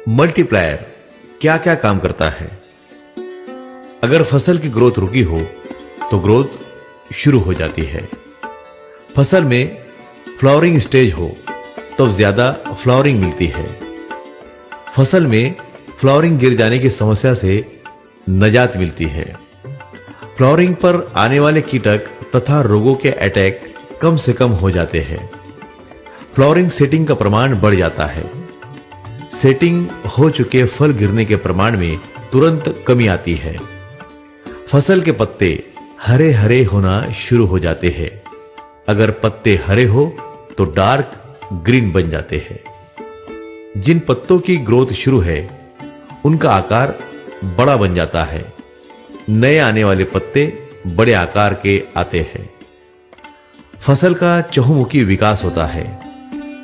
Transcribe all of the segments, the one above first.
Multiplier क्या क्या काम करता है? अगर फसल की ग्रोथ रुकी हो तो ग्रोथ शुरू हो जाती है। फसल में फ्लावरिंग स्टेज हो तो ज्यादा फ्लावरिंग मिलती है। फसल में फ्लावरिंग गिर जाने की समस्या से निजात मिलती है। फ्लावरिंग पर आने वाले कीटक तथा रोगों के अटैक कम से कम हो जाते हैं। फ्लावरिंग सेटिंग का प्रमाण बढ़ जाता है। सेटिंग हो चुके फल गिरने के प्रमाण में तुरंत कमी आती है। फसल के पत्ते हरे हरे होना शुरू हो जाते हैं। अगर पत्ते हरे हो तो डार्क ग्रीन बन जाते हैं। जिन पत्तों की ग्रोथ शुरू है उनका आकार बड़ा बन जाता है। नए आने वाले पत्ते बड़े आकार के आते हैं। फसल का चहुमुखी विकास होता है।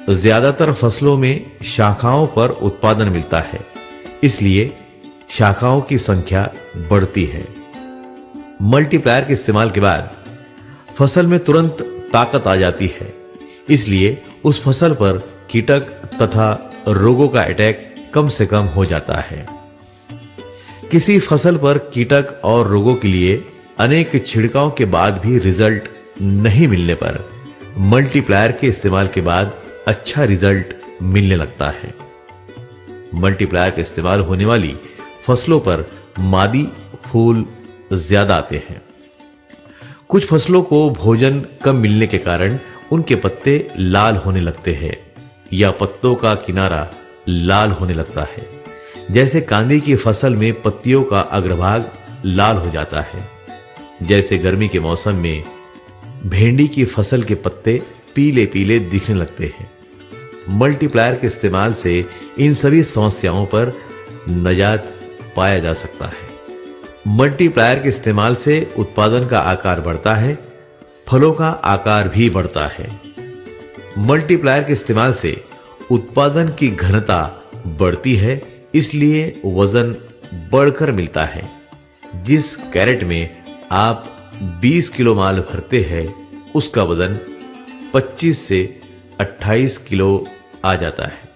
ज्यादातर फसलों में शाखाओं पर उत्पादन मिलता है, इसलिए शाखाओं की संख्या बढ़ती है। मल्टीप्लायर के इस्तेमाल के बाद फसल में तुरंत ताकत आ जाती है, इसलिए उस फसल पर कीटक तथा रोगों का अटैक कम से कम हो जाता है। किसी फसल पर कीटक और रोगों के लिए अनेक छिड़काव के बाद भी रिजल्ट नहीं मिलने पर मल्टीप्लायर के इस्तेमाल के बाद अच्छा रिजल्ट मिलने लगता है। मल्टीप्लायर के इस्तेमाल होने वाली फसलों पर मादी फूल ज्यादा आते हैं। कुछ फसलों को भोजन कम मिलने के कारण उनके पत्ते लाल होने लगते हैं या पत्तों का किनारा लाल होने लगता है। जैसे कांदे की फसल में पत्तियों का अग्रभाग लाल हो जाता है। जैसे गर्मी के मौसम में भेंडी की फसल के पत्ते पीले पीले दिखने लगते हैं। मल्टीप्लायर के इस्तेमाल से इन सभी समस्याओं पर निजात पाया जा सकता है। मल्टीप्लायर के इस्तेमाल से उत्पादन का आकार बढ़ता है, फलों का आकार भी बढ़ता है। मल्टीप्लायर के इस्तेमाल से उत्पादन की घनता बढ़ती है, इसलिए वजन बढ़कर मिलता है। जिस कैरेट में आप 20 किलो माल भरते हैं उसका वजन 25 से 28 किलो आ जाता है।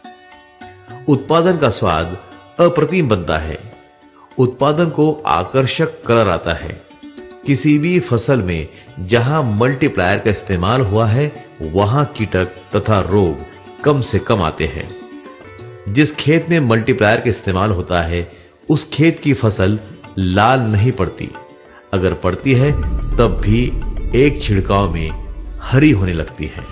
उत्पादन का स्वाद अप्रतिम बनता है। उत्पादन को आकर्षक कलर आता है। किसी भी फसल में जहां मल्टीप्लायर का इस्तेमाल हुआ है वहां कीटक तथा रोग कम से कम आते हैं। जिस खेत में मल्टीप्लायर का इस्तेमाल होता है उस खेत की फसल लाल नहीं पड़ती। अगर पड़ती है तब भी एक छिड़काव में हरी होने लगती है।